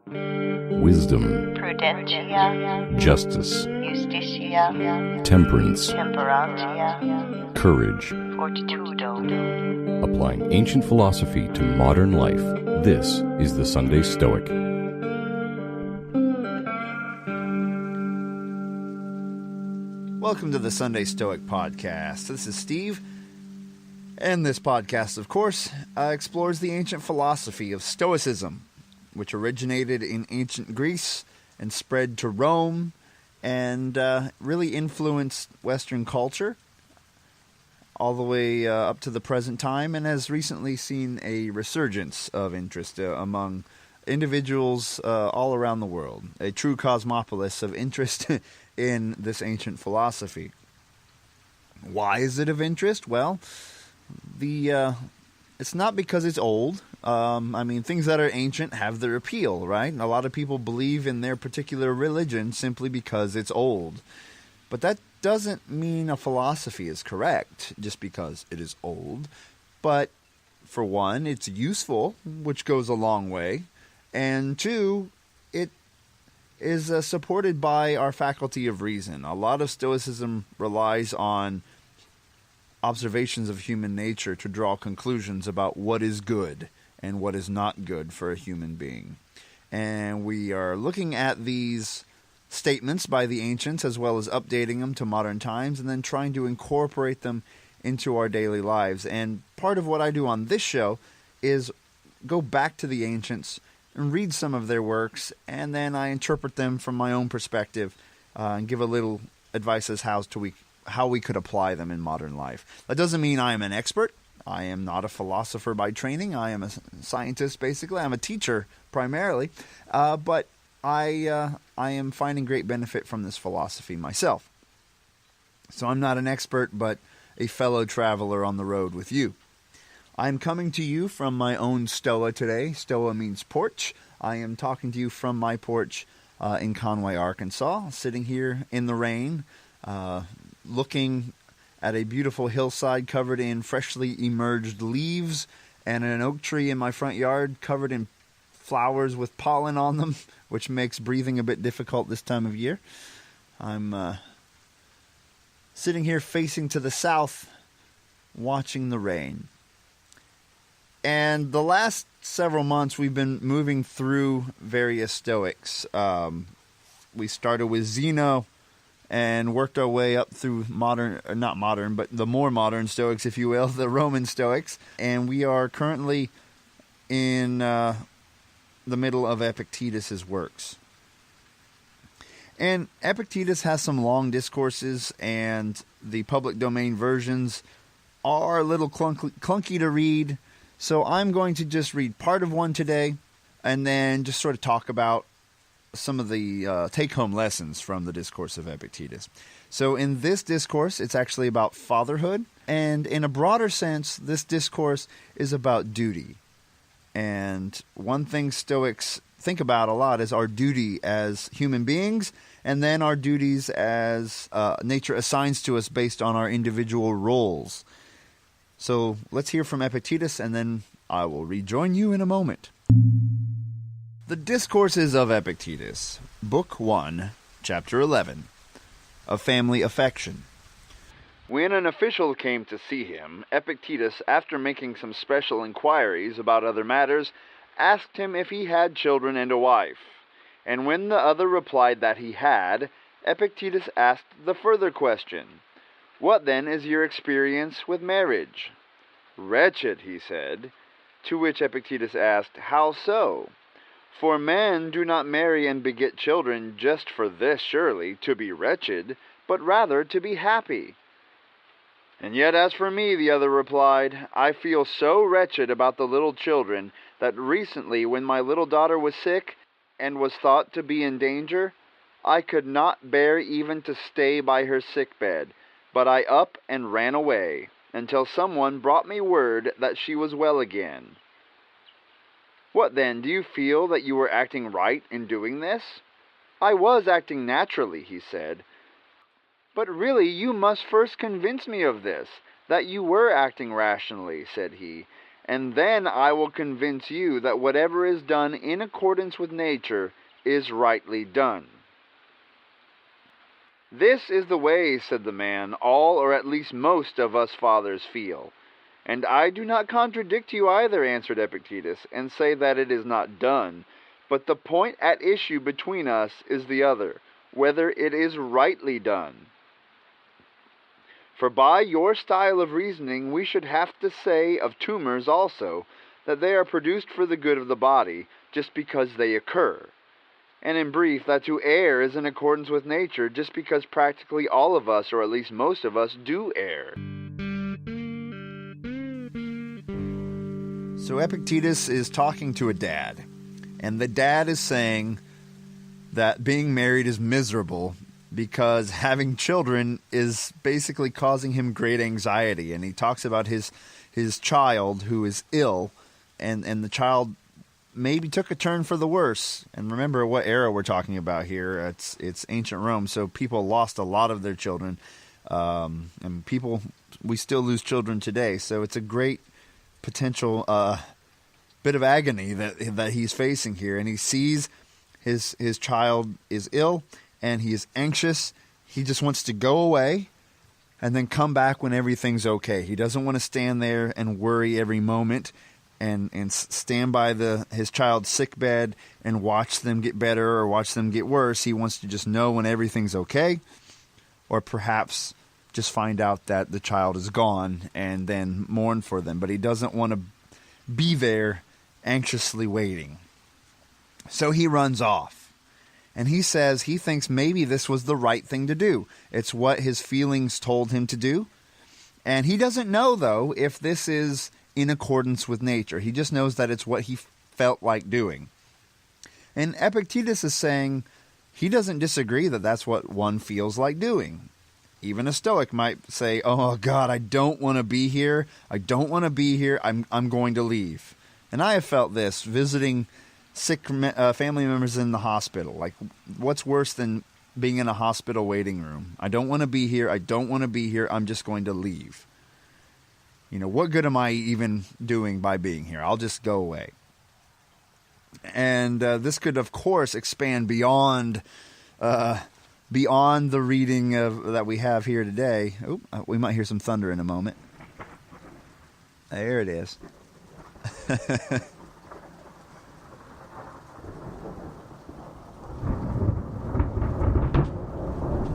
wisdom, prudentia, justice, justitia, temperance, temperantia, courage. fortitudo. Applying ancient philosophy to modern life, this is the Sunday Stoic. Welcome to the Sunday Stoic Podcast. This is Steve, and this podcast, of course, explores the ancient philosophy of Stoicism, which originated in ancient Greece and spread to Rome and really influenced Western culture all the way up to the present time, and has recently seen a resurgence of interest among individuals all around the world, a true cosmopolis of interest in this ancient philosophy. Why is it of interest? Well, it's not because it's old. Things that are ancient have their appeal, right? A lot of people believe in their particular religion simply because it's old. But that doesn't mean a philosophy is correct just because it is old. But for one, it's useful, which goes a long way. And two, it is supported by our faculty of reason. A lot of Stoicism relies on observations of human nature to draw conclusions about what is good and what is not good for a human being. And we are looking at these statements by the ancients as well as updating them to modern times and then trying to incorporate them into our daily lives. And part of what I do on this show is go back to the ancients and read some of their works, and then I interpret them from my own perspective and give a little advice as how we could apply them in modern life. That doesn't mean I am an expert. I am not a philosopher by training. I am a scientist, basically. I'm a teacher, primarily. But I am finding great benefit from this philosophy myself. So I'm not an expert, but a fellow traveler on the road with you. I'm coming to you from my own stoa today. Stoa means porch. I am talking to you from my porch in Conway, Arkansas, sitting here in the rain, looking at a beautiful hillside covered in freshly emerged leaves and an oak tree in my front yard covered in flowers with pollen on them, which makes breathing a bit difficult this time of year. I'm sitting here facing to the south, watching the rain. And the last several months, we've been moving through various Stoics. We started with Zeno and worked our way up through not modern, but the more modern Stoics, if you will, the Roman Stoics. And we are currently in the middle of Epictetus' works. And Epictetus has some long discourses, and the public domain versions are a little clunky to read. So I'm going to just read part of one today and then just sort of talk about some of the take-home lessons from the discourse of Epictetus. So in this discourse, it's actually about fatherhood. And in a broader sense, this discourse is about duty. And one thing Stoics think about a lot is our duty as human beings, and then our duties as nature assigns to us based on our individual roles. So let's hear from Epictetus, and then I will rejoin you in a moment. The Discourses of Epictetus, Book 1, Chapter 11, of Family Affection. When an official came to see him, Epictetus, after making some special inquiries about other matters, asked him if he had children and a wife. And when the other replied that he had, Epictetus asked the further question, "What then is your experience with marriage?" "Wretched," he said. To which Epictetus asked, "How so? For men do not marry and beget children just for this, surely, to be wretched, but rather to be happy." "And yet as for me," the other replied, "I feel so wretched about the little children that recently when my little daughter was sick and was thought to be in danger, I could not bear even to stay by her sick bed, but I up and ran away, until someone brought me word that she was well again." "What then, do you feel that you were acting right in doing this?" "I was acting naturally," he said. "But really you must first convince me of this, that you were acting rationally," said he, and then I will convince you that whatever is done in accordance with nature is rightly done." "This is the way," said the man, "all or at least most of us fathers feel. And I do not contradict you either," answered Epictetus, "and say that it is not done. But the point at issue between us is the other, whether it is rightly done. For by your style of reasoning we should have to say of tumors also, that they are produced for the good of the body, just because they occur. And in brief, that to err is in accordance with nature, just because practically all of us, or at least most of us, do err." So Epictetus is talking to a dad, and the dad is saying that being married is miserable because having children is basically causing him great anxiety. And he talks about his child who is ill, and the child maybe took a turn for the worse. And remember what era we're talking about here. It's ancient Rome, so people lost a lot of their children. And we still lose children today. So it's a great potential bit of agony that he's facing here. And he sees his child is ill, and he is anxious. He just wants to go away and then come back when everything's okay. He doesn't want to stand there and worry every moment and stand by his child's sick bed and watch them get better or watch them get worse. He wants to just know when everything's okay, or perhaps just find out that the child is gone and then mourn for them. But he doesn't want to be there anxiously waiting. So he runs off. And he says he thinks maybe this was the right thing to do. It's what his feelings told him to do. And he doesn't know, though, if this is in accordance with nature. He just knows that it's what he felt like doing. And Epictetus is saying he doesn't disagree that that's what one feels like doing. Even a Stoic might say, "Oh, God, I don't want to be here. I don't want to be here. I'm going to leave." And I have felt this visiting sick family members in the hospital. Like, what's worse than being in a hospital waiting room? I don't want to be here. I don't want to be here. I'm just going to leave. What good am I even doing by being here? I'll just go away. And this could, of course, expand beyond the reading that we have here today. We might hear some thunder in a moment. There it is.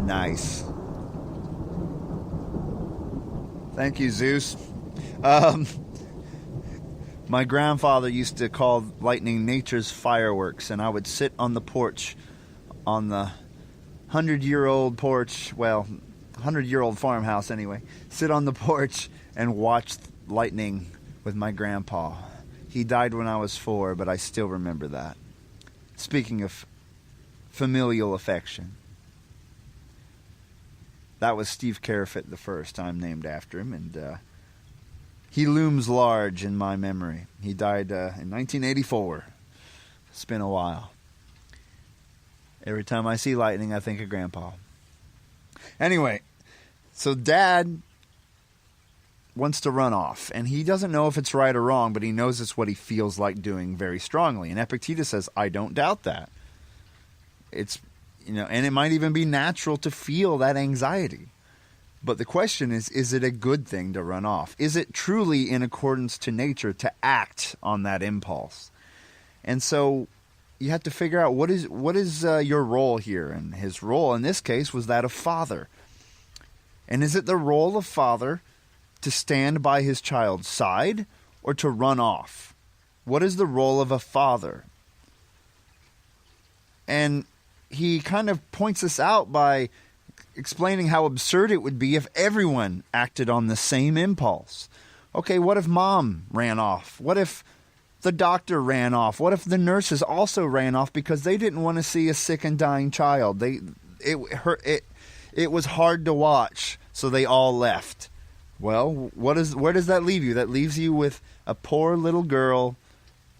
Nice. Thank you, Zeus. My grandfather used to call lightning nature's fireworks, and I would sit on the porch, on the 100-year-old porch, 100-year-old farmhouse anyway, sit on the porch and watch lightning with my grandpa. He died when I was 4, but I still remember that. Speaking of familial affection. That was Steve Carafit the first. I'm named after him, and he looms large in my memory. He died in 1984. It's been a while. Every time I see lightning, I think of Grandpa. Anyway, so Dad wants to run off, and he doesn't know if it's right or wrong, but he knows it's what he feels like doing very strongly. And Epictetus says, I don't doubt that. It's and it might even be natural to feel that anxiety. But the question is it a good thing to run off? Is it truly in accordance to nature to act on that impulse? And so you have to figure out what is your role here. And his role in this case was that of father. And is it the role of father to stand by his child's side or to run off? What is the role of a father? And he kind of points this out by explaining how absurd it would be if everyone acted on the same impulse. Okay, what if mom ran off? What if the doctor ran off? What if the nurses also ran off because they didn't want to see a sick and dying child? It was hard to watch, so they all left. Well, where does that leave you? That leaves you with a poor little girl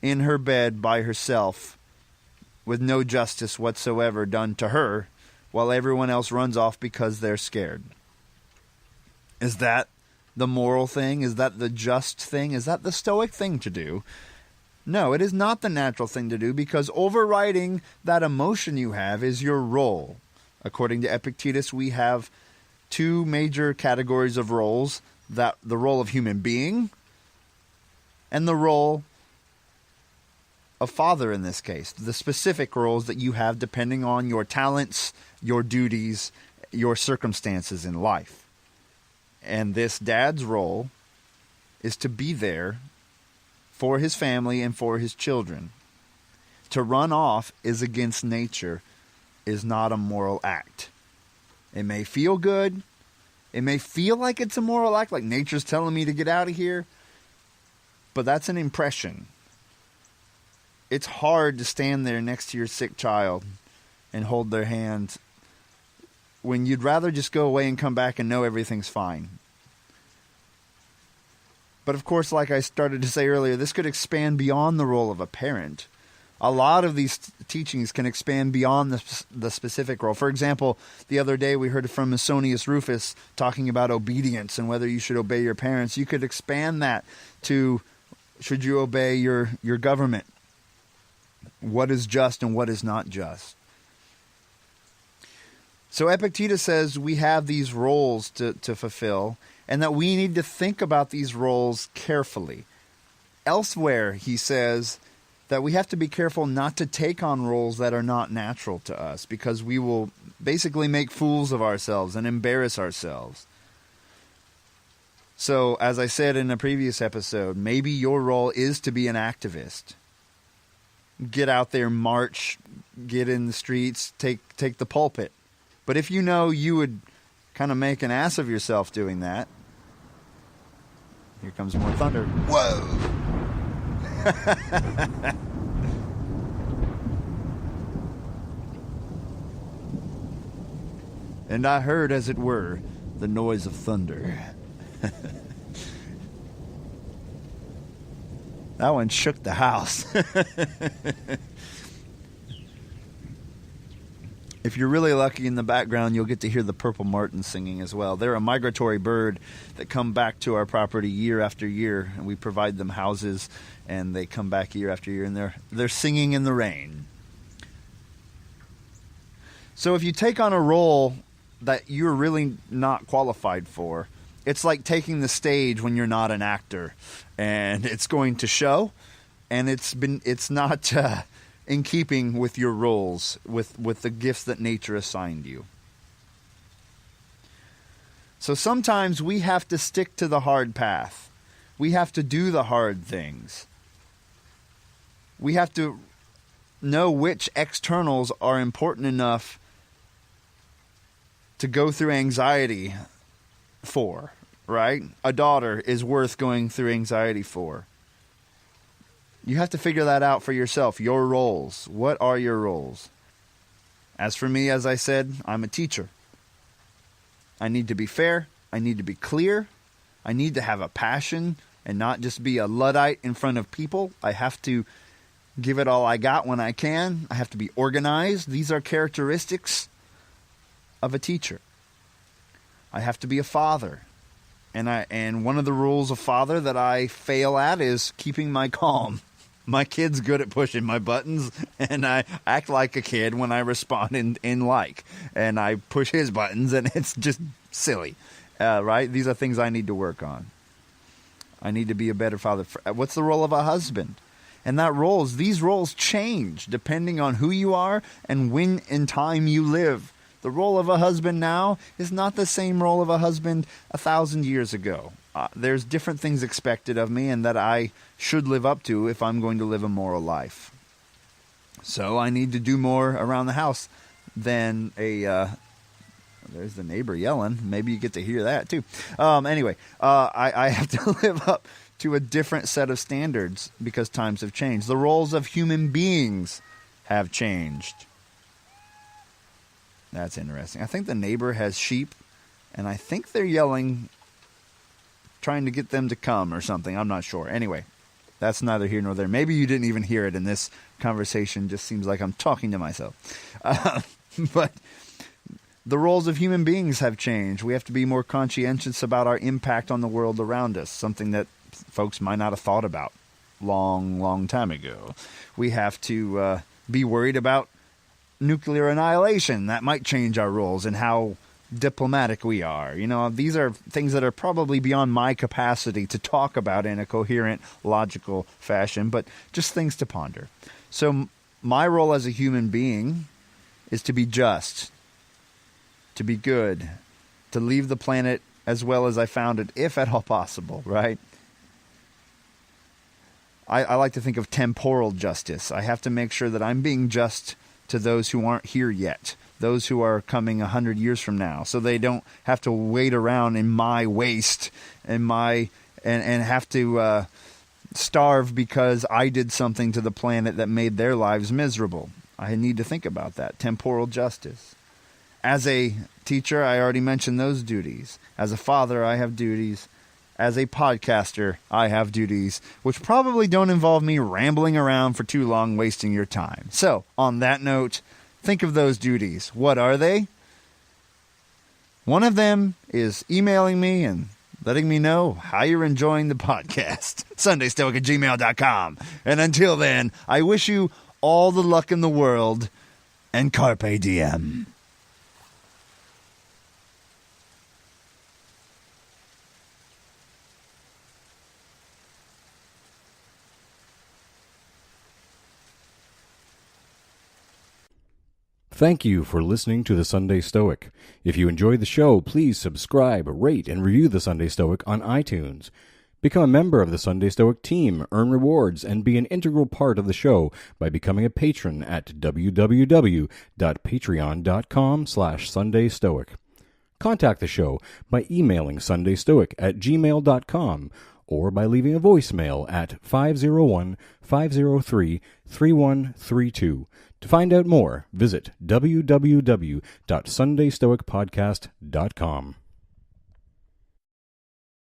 in her bed by herself, with no justice whatsoever done to her, while everyone else runs off because they're scared. Is that the moral thing? Is that the just thing? Is that the Stoic thing to do? No, it is not the natural thing to do, because overriding that emotion you have is your role. According to Epictetus, we have two major categories of roles: that the role of human being and the role of father in this case. The specific roles that you have depending on your talents, your duties, your circumstances in life. And this dad's role is to be there for his family and for his children. To run off is against nature, is not a moral act. It may feel good. It may feel like it's a moral act, like nature's telling me to get out of here. But that's an impression. It's hard to stand there next to your sick child and hold their hand when you'd rather just go away and come back and know everything's fine. But of course, like I started to say earlier, this could expand beyond the role of a parent. A lot of these teachings can expand beyond the specific role. For example, the other day we heard from Musonius Rufus talking about obedience and whether you should obey your parents. You could expand that to, should you obey your government? What is just and what is not just? So Epictetus says we have these roles to fulfill, and that we need to think about these roles carefully. Elsewhere, he says that we have to be careful not to take on roles that are not natural to us, because we will basically make fools of ourselves and embarrass ourselves. So, as I said in a previous episode, maybe your role is to be an activist. Get out there, march, get in the streets, take the pulpit. But if you know you would kind of make an ass of yourself doing that, here comes more thunder. Whoa! And I heard, as it were, the noise of thunder. That one shook the house. If you're really lucky, in the background, you'll get to hear the purple martin singing as well. They're a migratory bird that come back to our property year after year, and we provide them houses, and they come back year after year, and they're singing in the rain. So if you take on a role that you're really not qualified for, it's like taking the stage when you're not an actor, and it's going to show, and it's not in keeping with your roles, with the gifts that nature assigned you. So sometimes we have to stick to the hard path. We have to do the hard things. We have to know which externals are important enough to go through anxiety for, right? A daughter is worth going through anxiety for. You have to figure that out for yourself. Your roles. What are your roles? As for me, as I said, I'm a teacher. I need to be fair. I need to be clear. I need to have a passion and not just be a Luddite in front of people. I have to give it all I got when I can. I have to be organized. These are characteristics of a teacher. I have to be a father. And one of the rules of father that I fail at is keeping my calm. My kid's good at pushing my buttons, and I act like a kid when I respond in like. And I push his buttons, and it's just silly, right? These are things I need to work on. I need to be a better father. What's the role of a husband? And these roles change depending on who you are and when in time you live. The role of a husband now is not the same role of a husband 1,000 years ago. There's different things expected of me and that I should live up to if I'm going to live a moral life. So I need to do more around the house than there's the neighbor yelling. Maybe you get to hear that too. Anyway, I have to live up to a different set of standards because times have changed. The roles of human beings have changed. That's interesting. I think the neighbor has sheep, and I think they're yelling, trying to get them to come or something. I'm not sure. Anyway, that's neither here nor there. Maybe you didn't even hear it in this conversation. Just seems like I'm talking to myself. But the roles of human beings have changed. We have to be more conscientious about our impact on the world around us, something that folks might not have thought about long time ago. We have to be worried about nuclear annihilation. That might change our roles and how diplomatic we are. These are things that are probably beyond my capacity to talk about in a coherent, logical fashion, but just things to ponder. So my role as a human being is to be just, to be good, to leave the planet as well as I found it, if at all possible, right? I like to think of temporal justice. I have to make sure that I'm being just to those who aren't here yet, those who are coming 100 years from now, so they don't have to wait around in my waste and have to starve because I did something to the planet that made their lives miserable. I need to think about that. Temporal justice. As a teacher, I already mentioned those duties. As a father, I have duties. As a podcaster, I have duties, which probably don't involve me rambling around for too long, wasting your time. So, on that note, think of those duties. What are they? One of them is emailing me and letting me know how you're enjoying the podcast. SundayStoic@gmail.com. And until then, I wish you all the luck in the world and carpe diem. Thank you for listening to the Sunday Stoic. If you enjoyed the show, please subscribe, rate, and review the Sunday Stoic on iTunes. Become a member of the Sunday Stoic team, earn rewards, and be an integral part of the show by becoming a patron at www.patreon.com/SundayStoic. Contact the show by emailing sundaystoic@gmail.com or by leaving a voicemail at 501-503-3132. To find out more, visit www.sundaystoicpodcast.com.